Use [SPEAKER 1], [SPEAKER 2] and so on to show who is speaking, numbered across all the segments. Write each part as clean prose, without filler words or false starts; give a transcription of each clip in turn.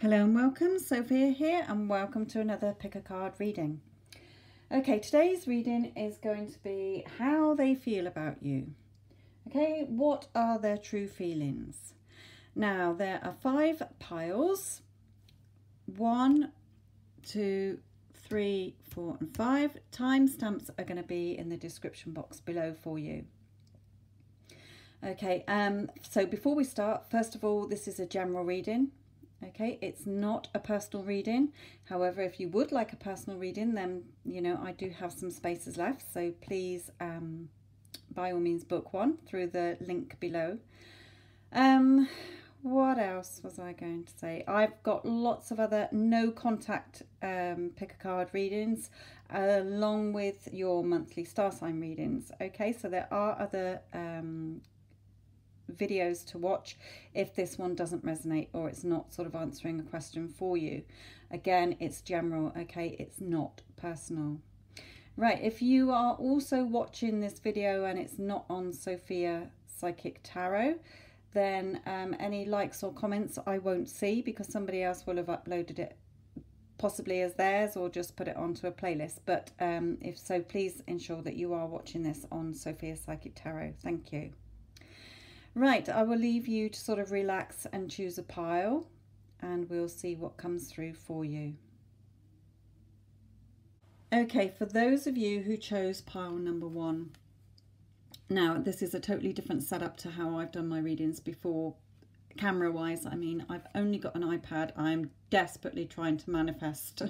[SPEAKER 1] Hello and welcome, Sophia here, and welcome to another pick a card reading. Okay, today's reading is going to be how they feel about you. Okay, what are their true feelings? Now, there are 5 piles. 1, 2, 3, 4 and 5. Timestamps are going to be in the description box below for you. Okay, so before we start, first of all, this is a general reading. Okay, it's not a personal reading. However, if you would like a personal reading, then, you know, I do have some spaces left. So please, by all means, book one through the link below. What else was I going to say? I've got lots of other no contact pick a card readings along with your monthly star sign readings. Okay, so there are other videos to watch if this one doesn't resonate or it's not sort of answering a question for you. Again, it's general, okay, it's not personal. Right, if you are also watching this video and it's not on Sophia Psychic Tarot, then any likes or comments I won't see because somebody else will have uploaded it possibly as theirs or just put it onto a playlist. But if so, please ensure that you are watching this on Sophia Psychic Tarot. Thank you. Right, I will leave you to sort of relax and choose a pile and we'll see what comes through for you. Okay, for those of you who chose pile number 1, now this is a totally different setup to how I've done my readings before. Camera wise, I mean, I've only got an iPad. I'm desperately trying to manifest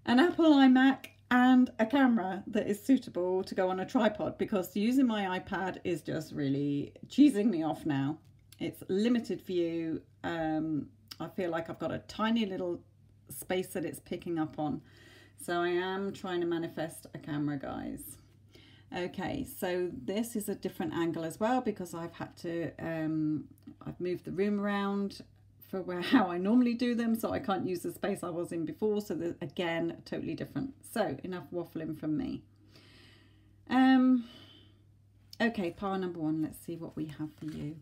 [SPEAKER 1] an Apple iMac and a camera that is suitable to go on a tripod, because using my iPad is just really cheesing me off now. It's limited view. I feel like I've got a tiny little space that it's picking up on. So I am trying to manifest a camera, guys. Okay, so this is a different angle as well because I've had to, I've moved the room around for how I normally do them, so I can't use the space I was in before. So that, again, totally different. So enough waffling from me. Okay, pile number 1. Let's see what we have for you.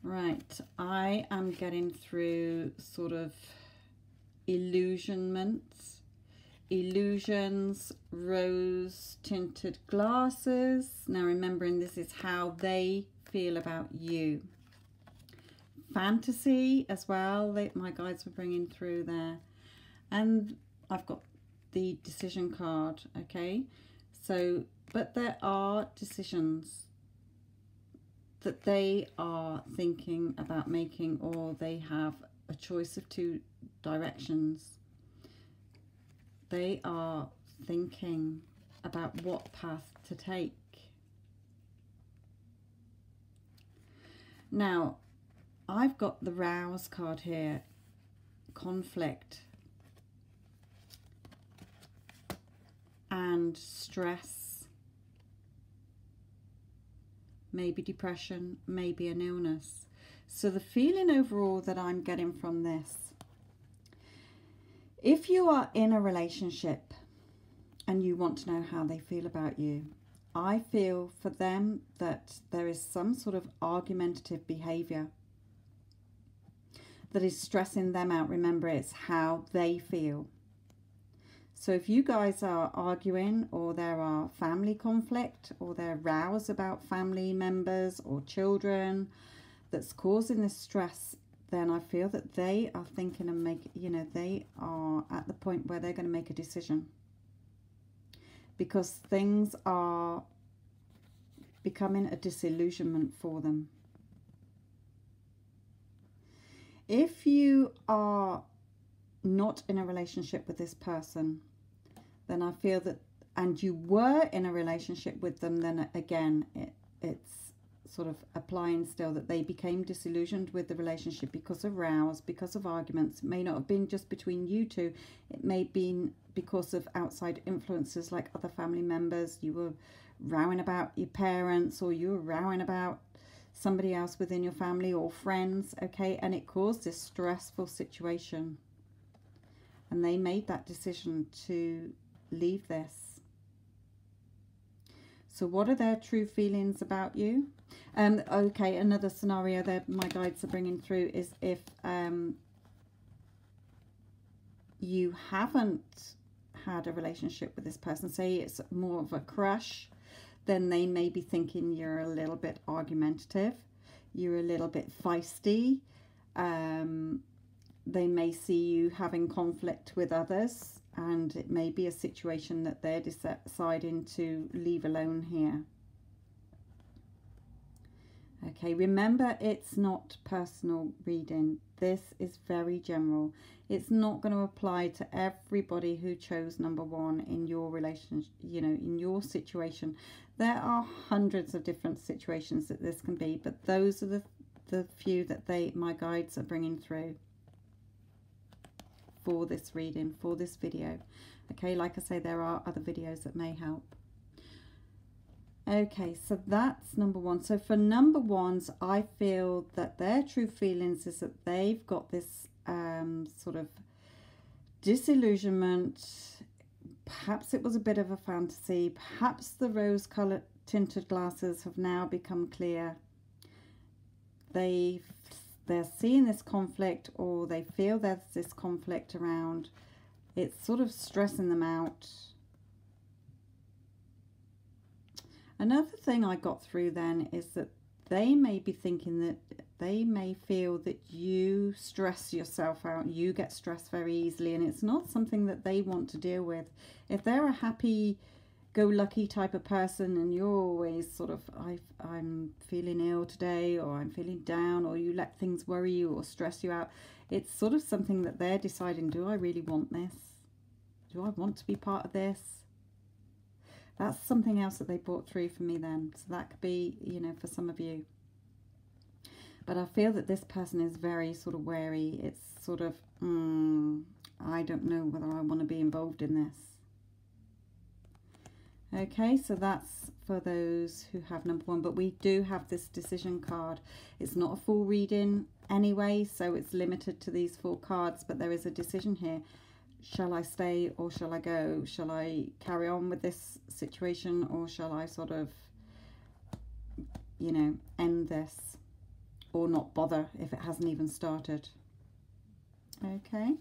[SPEAKER 1] Right, I am getting through sort of illusions, rose tinted glasses. Now remembering this is how they feel about you. Fantasy as well, my guides were bringing through there. And I've got the decision card, okay? So, but there are decisions that they are thinking about making, or they have a choice of 2 directions. They are thinking about what path to take. Now, I've got the Rouse card here, conflict and stress, maybe depression, maybe an illness. So the feeling overall that I'm getting from this, if you are in a relationship and you want to know how they feel about you, I feel for them that there is some sort of argumentative behavior that is stressing them out. Remember, it's how they feel. So if you guys are arguing, or there are family conflict, or there are rows about family members or children that's causing this stress, then I feel that they are thinking and they are at the point where they're going to make a decision, because things are becoming a disillusionment for them. If you are not in a relationship with this person, then I feel that, and you were in a relationship with them, then again, it's sort of applying still that they became disillusioned with the relationship because of rows, because of arguments. It may not have been just between you two. It may have been because of outside influences like other family members. You were rowing about your parents, or you were rowing about somebody else within your family or friends, okay? And it caused this stressful situation. And they made that decision to leave this. So what are their true feelings about you? Okay, another scenario that my guides are bringing through is if you haven't had a relationship with this person, say it's more of a crush, then they may be thinking you're a little bit argumentative, you're a little bit feisty. They may see you having conflict with others, and it may be a situation that they're deciding to leave alone here. Okay, remember, it's not personal reading. This is very general. It's not going to apply to everybody who chose number one in your relationship, you know, in your situation. There are hundreds of different situations that this can be, but those are the few that my guides are bringing through for this reading, for this video. Okay, like I say, there are other videos that may help. Okay, so that's number one. So for number ones, I feel that their true feelings is that they've got this sort of disillusionment. Perhaps it was a bit of a fantasy. Perhaps the rose-colored tinted glasses have now become clear. They're seeing this conflict, or they feel there's this conflict around. It's sort of stressing them out. Another thing I got through then is that they may be thinking that they may feel that you stress yourself out. You get stressed very easily, and it's not something that they want to deal with. If they're a happy-go-lucky type of person and you're always sort of, I'm feeling ill today, or I'm feeling down, or you let things worry you or stress you out, it's sort of something that they're deciding, do I really want this? Do I want to be part of this? That's something else that they brought through for me then. So that could be, you know, for some of you. But I feel that this person is very sort of wary. It's sort of, I don't know whether I want to be involved in this. Okay, so that's for those who have number one. But we do have this decision card. It's not a full reading anyway, so it's limited to these 4 cards. But there is a decision here. Shall I stay or shall I go? Shall I carry on with this situation, or shall I sort of, you know, end this, or not bother if it hasn't even started? Okay.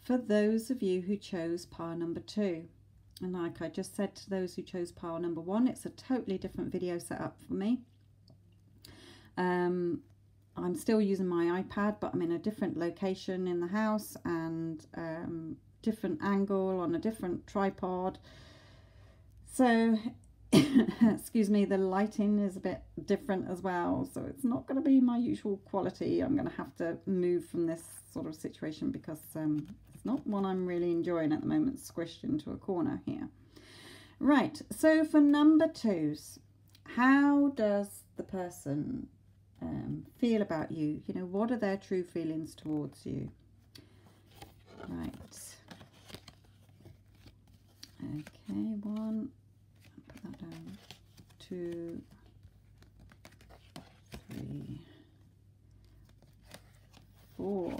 [SPEAKER 1] For those of you who chose pile number 2, and like I just said to those who chose pile number 1, it's a totally different video setup for me. I'm still using my iPad, but I'm in a different location in the house, and different angle on a different tripod. So, excuse me, the lighting is a bit different as well. So it's not going to be my usual quality. I'm going to have to move from this sort of situation because it's not one I'm really enjoying at the moment, squished into a corner here. Right, so for number 2s, how does the person feel about you? You know, what are their true feelings towards you? Right. Okay, 1, put that down, 2, 3, 4.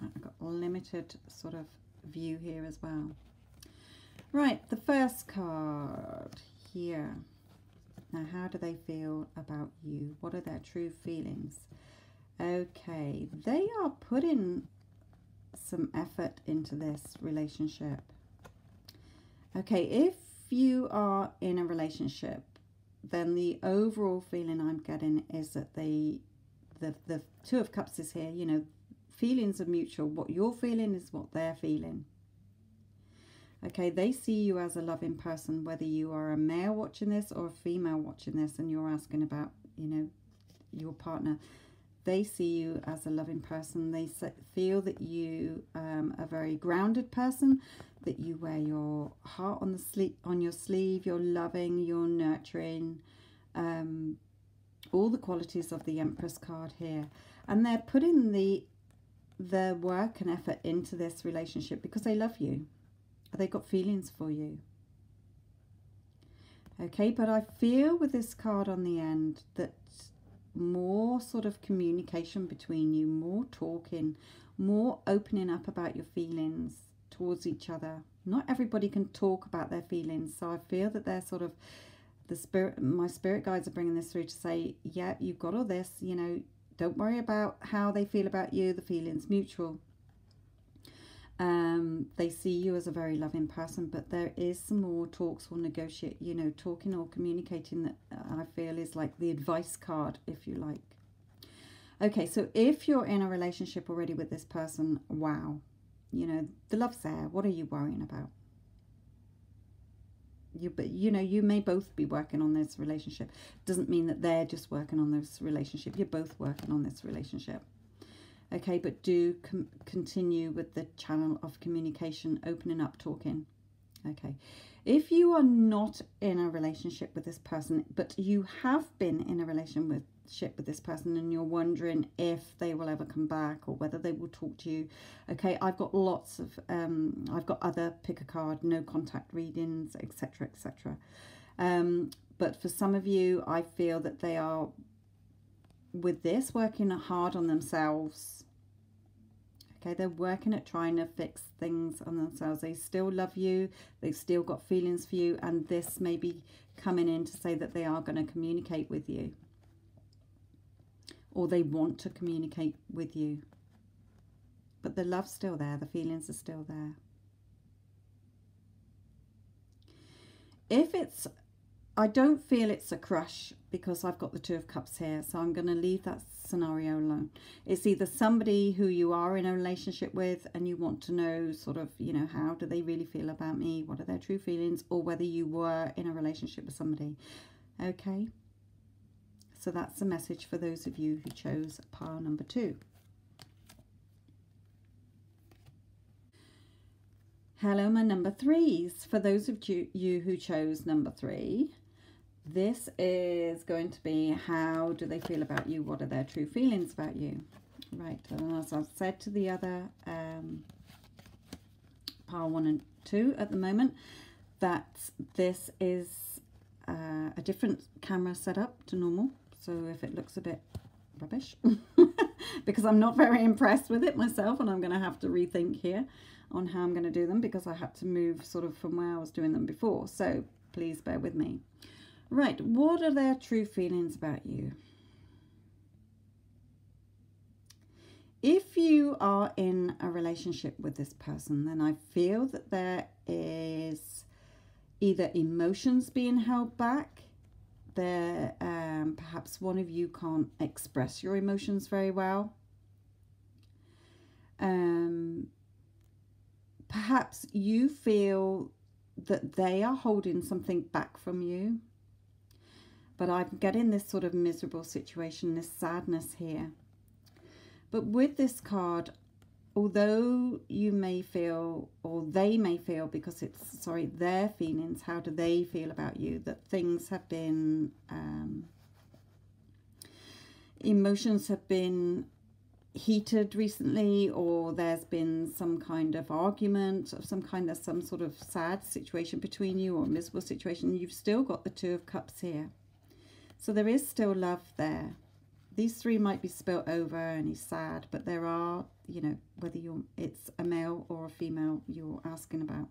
[SPEAKER 1] I've got a limited sort of view here as well. Right, the first card here. Now, how do they feel about you? What are their true feelings? Okay, they are putting some effort into this relationship. Okay, if you are in a relationship, then the overall feeling I'm getting is that the 2 of Cups is here. You know, feelings are mutual. What you're feeling is what they're feeling. Okay, they see you as a loving person, whether you are a male watching this or a female watching this, and you're asking about, you know, your partner. They see you as a loving person. They feel that you are a very grounded person, that you wear your heart on your sleeve, you're loving, you're nurturing, all the qualities of the Empress card here. And they're putting the work and effort into this relationship because they love you. They've got feelings for you. Okay, but I feel with this card on the end that more sort of communication between you, more talking, more opening up about your feelings towards each other. Not everybody can talk about their feelings, so I feel that they're sort of my spirit guides are bringing this through to say, yeah, you've got all this, you know, don't worry about how they feel about you. The feeling's mutual. They see you as a very loving person, but there is some more talks or negotiate, you know, talking or communicating that I feel is like the advice card, if you like. Okay, so if you're in a relationship already with this person, wow, you know, the love's there. What are you worrying about? You know, you may both be working on this relationship. Doesn't mean that they're just working on this relationship. You're both working on this relationship. Okay, but do continue with the channel of communication, opening up, talking. Okay, if you are not in a relationship with this person, but you have been in a relationship with this person and you're wondering if they will ever come back or whether they will talk to you. Okay, I've got lots of, I've got other pick a card, no contact readings, etc., etc. But for some of you, I feel that they are, with this, working hard on themselves. Okay, they're working at trying to fix things on themselves. They still love you. They've still got feelings for you. And this may be coming in to say that they are going to communicate with you. Or they want to communicate with you. But the love's still there. The feelings are still there. If it's, I don't feel it's a crush because I've got the Two of Cups here. So I'm going to leave that scenario alone. It's either somebody who you are in a relationship with and you want to know sort of, you know, how do they really feel about me? What are their true feelings? Or whether you were in a relationship with somebody. Okay. So that's the message for those of you who chose pile number 2. Hello, my number 3s. For those of you who chose number 3, this is going to be, how do they feel about you? What are their true feelings about you? Right, and as I've said to the other pile 1 and 2 at the moment, that this is a different camera setup to normal. So if it looks a bit rubbish, because I'm not very impressed with it myself, and I'm going to have to rethink here on how I'm going to do them, because I had to move sort of from where I was doing them before. So please bear with me. Right, what are their true feelings about you? If you are in a relationship with this person, then I feel that there is either emotions being held back. There, perhaps one of you can't express your emotions very well. Perhaps you feel that they are holding something back from you. But I'm getting this sort of miserable situation, this sadness here. But with this card, although you may feel, or they may feel, because it's, sorry, their feelings, how do they feel about you, that things have been, emotions have been heated recently, or there's been some kind of argument of some kind, there's some sort of sad situation between you, or a miserable situation. You've still got the Two of Cups here. So there is still love there. These 3 might be spilt over and he's sad, but there are, you know, whether it's a male or a female you're asking about.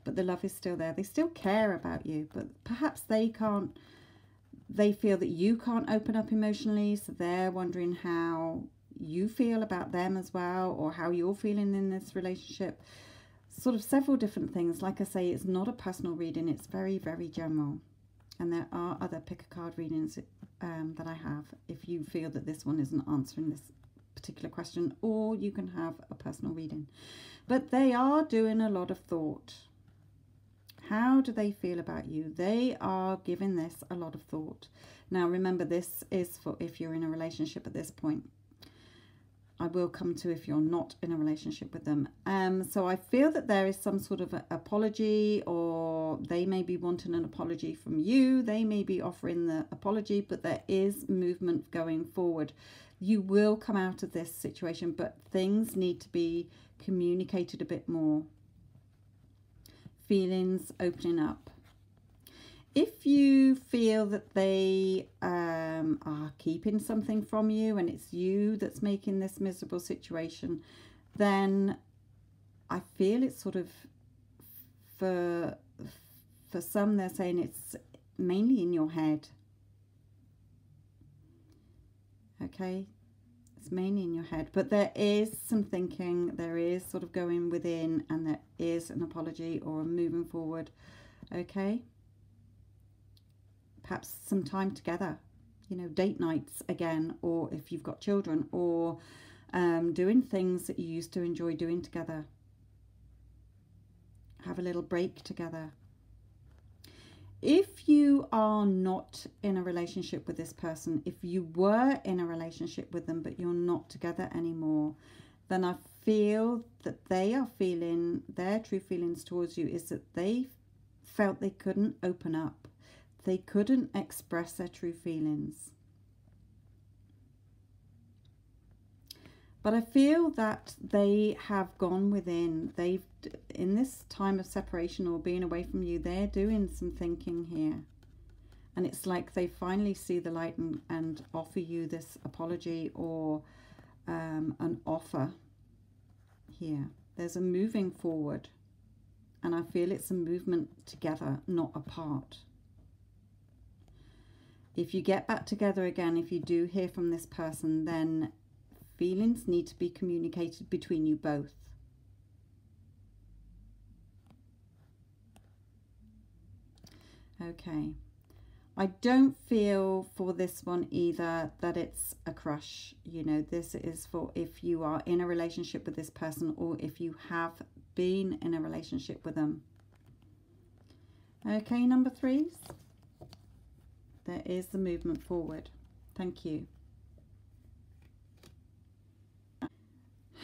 [SPEAKER 1] But the love is still there. They still care about you, but perhaps they can't, they feel that you can't open up emotionally, so they're wondering how you feel about them as well, or how you're feeling in this relationship. Sort of several different things. Like I say, it's not a personal reading, it's very, very general. And there are other pick a card readings that I have if you feel that this one isn't answering this particular question, or you can have a personal reading. But they are doing a lot of thought. How do they feel about you? They are giving this a lot of thought. Now remember, this is for if you're in a relationship at this point. I will come to if you're not in a relationship with them. So I feel that there is some sort of apology, or they may be wanting an apology from you. They may be offering the apology, but there is movement going forward. You will come out of this situation, but things need to be communicated a bit more. Feelings opening up. If you feel that they are keeping something from you and it's you that's making this miserable situation, then I feel it's sort of, for some, they're saying it's mainly in your head. Okay, it's mainly in your head, but there is some thinking, there is sort of going within, and there is an apology or a moving forward. Okay, perhaps some time together, you know, date nights again, or if you've got children, or doing things that you used to enjoy doing together. Have a little break together. If you are not in a relationship with this person, if you were in a relationship with them but you're not together anymore, then I feel that they are feeling, their true feelings towards you is that they felt they couldn't open up. They couldn't express their true feelings. But I feel that they have gone within. They've, in this time of separation or being away from you, they're doing some thinking here. And it's like they finally see the light and offer you this apology or an offer here. There's a moving forward. And I feel it's a movement together, not apart. If you get back together again, if you do hear from this person, then feelings need to be communicated between you both. Okay. I don't feel for this one either that it's a crush. You know, this is for if you are in a relationship with this person or if you have been in a relationship with them. Okay, number threes. There is the movement forward. Thank you.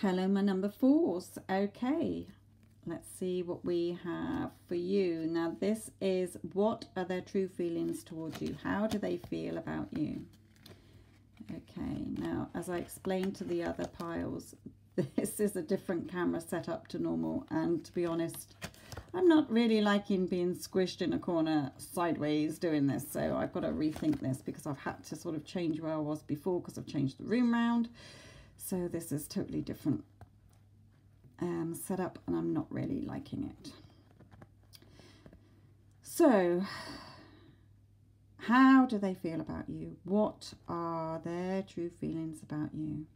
[SPEAKER 1] Hello, my number fours. Okay, let's see what we have for you. Now, this is, what are their true feelings towards you? How do they feel about you? Okay, now, as I explained to the other piles, this is a different camera setup to normal. And to be honest, I'm not really liking being squished in a corner sideways doing this. So I've got to rethink this because I've had to sort of change where I was before because I've changed the room round. So this is totally different setup and I'm not really liking it. So how do they feel about you? What are their true feelings about you?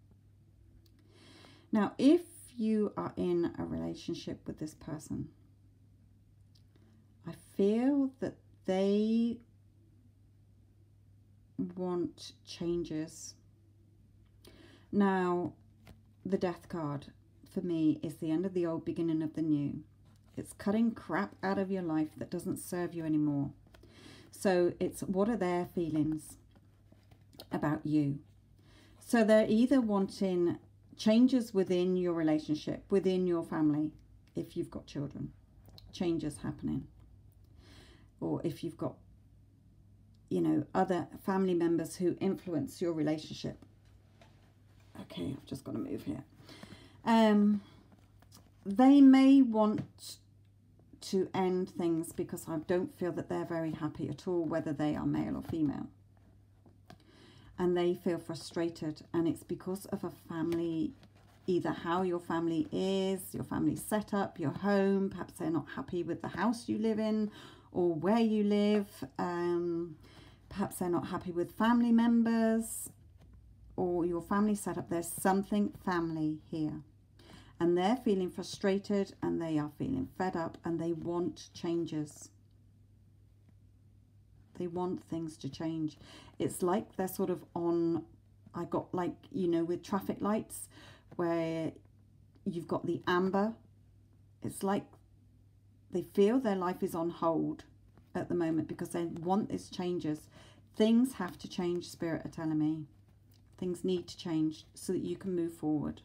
[SPEAKER 1] Now, if you are in a relationship with this person, I feel that they want changes. Now, the Death card for me is the end of the old, beginning of the new. It's cutting crap out of your life that doesn't serve you anymore. So it's, what are their feelings about you? So they're either wanting changes within your relationship, within your family, if you've got children, changes happening. Or if you've got, you know, other family members who influence your relationship. Okay, I've just got to move here. They may want to end things because I don't feel that they're very happy at all, whether they are male or female. And they feel frustrated, and it's because of a family, either how your family is, your family setup, your home. Perhaps they're not happy with the house you live in or where you live. Perhaps they're not happy with family members or your family setup. There's something family here. And they're feeling frustrated and they are feeling fed up and they want changes. They want things to change. It's like they're sort of on, I got like, you know, with traffic lights where you've got the amber. It's like they feel their life is on hold at the moment because they want these changes. Things have to change, Spirit are telling me. Things need to change so that you can move forward.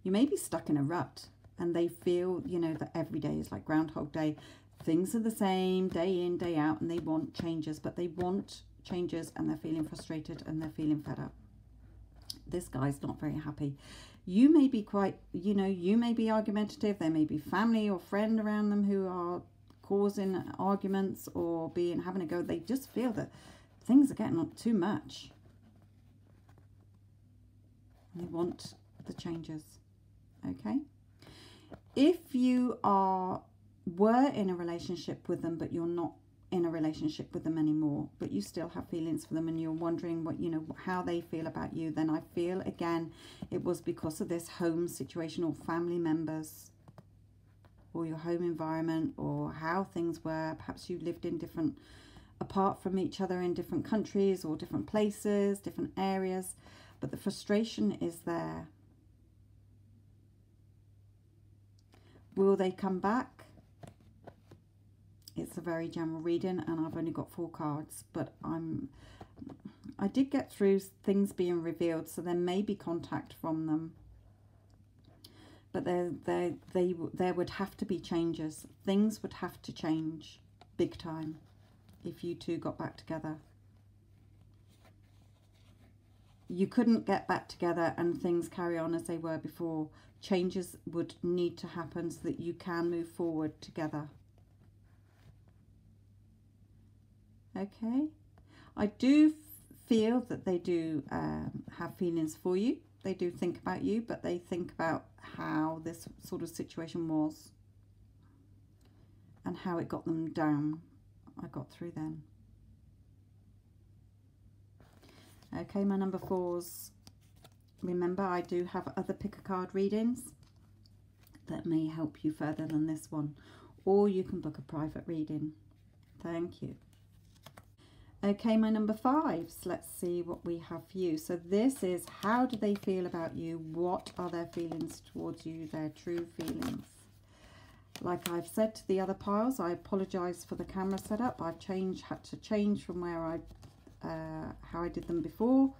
[SPEAKER 1] You may be stuck in a rut and they feel, you know, that every day is like Groundhog Day. Things are the same day in, day out, and they want changes, but they want changes and they're feeling frustrated and they're feeling fed up. This guy's not very happy. You may be quite, you know, you may be argumentative. There may be family or friend around them who are causing arguments or having a go. They just feel that things are getting on too much. They want the changes. Okay. If you were in a relationship with them, but you're not in a relationship with them anymore, but you still have feelings for them and you're wondering what, how they feel about you, then I feel again it was because of this home situation or family members or your home environment or how things were. Perhaps you lived in apart from each other in different countries or different places, different areas, but the frustration is there. Will they come back? It's a very general reading and I've only got 4 cards, but I did get through things being revealed, so there may be contact from them. But there would have to be changes. Things would have to change big time if you two got back together. You couldn't get back together and things carry on as they were before. Changes would need to happen so that you can move forward together. Okay, I do feel that they do have feelings for you. They do think about you, but they think about how this sort of situation was and how it got them down. I got through then. Okay, my number 4s. Remember, I do have other pick a card readings that may help you further than this one, or you can book a private reading. Thank you. Okay, my number 5s, let's see what we have for you. So this is, how do they feel about you? What are their feelings towards you, their true feelings? Like I've said to the other piles, I apologise for the camera setup. I've had to change from where how I did them before,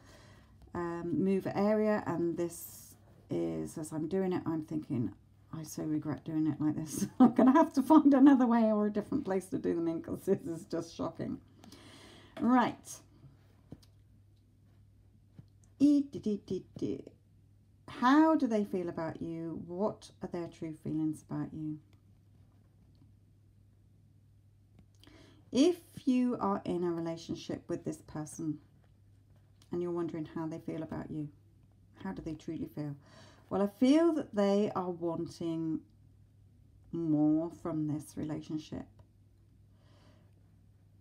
[SPEAKER 1] move area, and this is, as I'm doing it, I'm thinking, I so regret doing it like this. I'm going to have to find another way or a different place to do them in, because this is just shocking. Right. How do they feel about you? What are their true feelings about you? If you are in a relationship with this person and you're wondering how they feel about you, how do they truly feel? Well, I feel that they are wanting more from this relationship.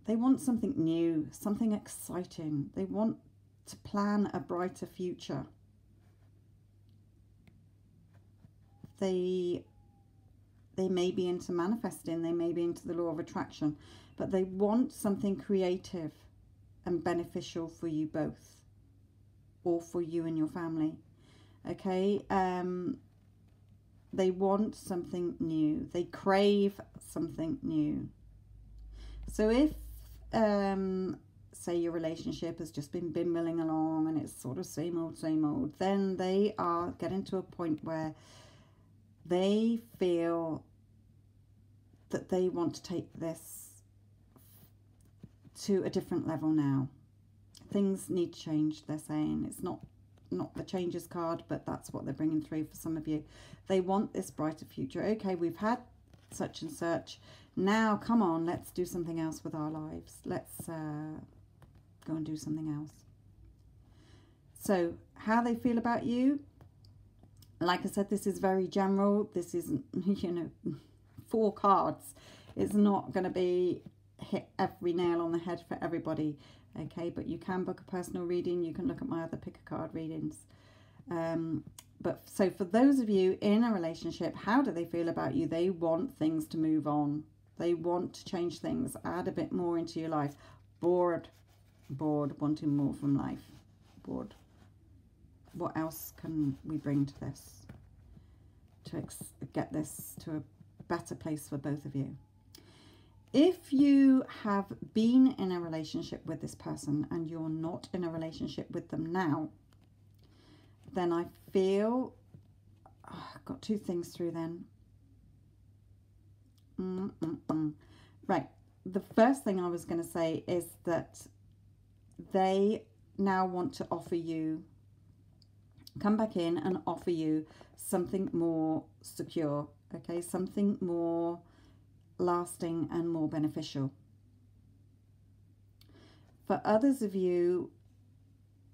[SPEAKER 1] They want something new, something exciting. They want to plan a brighter future. They may be into manifesting, they may be into the law of attraction, but they want something creative and beneficial for you both, or for you and your family. Okay, they want something new. They crave something new. So if say your relationship has just been milling along and it's sort of same old, then they are getting to a point where they feel that they want to take this to a different level now. Things need to change, they're saying. It's not the changes card, but that's what they're bringing through for some of you. They want this brighter future. Okay, we've had such and such. Now, come on, let's do something else with our lives. Let's go and do something else. So, how they feel about you? Like I said, this is very general. This isn't, 4 cards. It's not going to be hit every nail on the head for everybody. Okay, but you can book a personal reading. You can look at my other pick a card readings. But so for those of you in a relationship, how do they feel about you? They want things to move on. They want to change things, add a bit more into your life. Bored, wanting more from life. Bored. What else can we bring to this? To get this to a better place for both of you. If you have been in a relationship with this person and you're not in a relationship with them now, then I feel, I've got 2 things through then. Right, the first thing I was going to say is that they now want to offer you, come back in and offer you something more secure, okay, something more lasting and more beneficial. For others of you,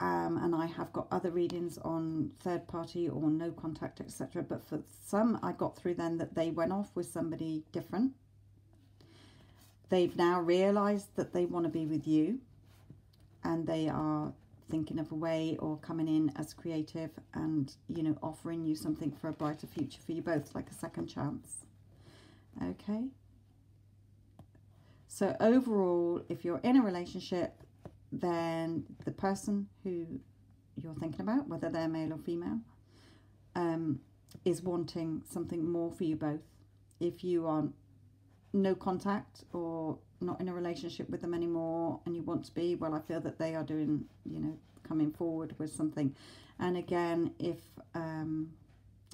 [SPEAKER 1] And I have got other readings on third party or no contact, etc. But for some, I got through then that they went off with somebody different. They've now realised that they want to be with you, and they are thinking of a way or coming in as creative and, you know, offering you something for a brighter future for you both, like a second chance. Okay. So overall, if you're in a relationship, then the person who you're thinking about, whether they're male or female, is wanting something more for you both. If you are no contact or not in a relationship with them anymore and you want to be, well, I feel that they are doing, you know, coming forward with something. And again, if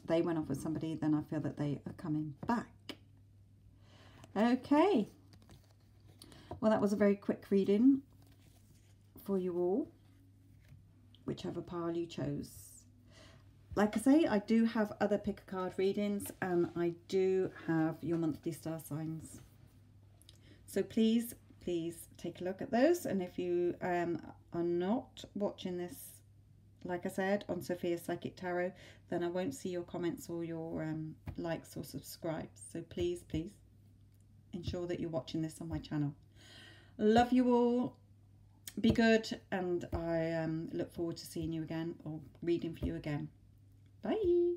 [SPEAKER 1] they went off with somebody, then I feel that they are coming back. Okay. Well, that was a very quick reading for you all, whichever pile you chose. Like I say, I do have other pick a card readings, and I do have your monthly star signs. So please take a look at those. And if you are not watching this, like I said, on Sophia's Psychic Tarot, then I won't see your comments or your likes or subscribes. So please ensure that you're watching this on my channel. Love you all. Be good, and I look forward to seeing you again or reading for you again. Bye.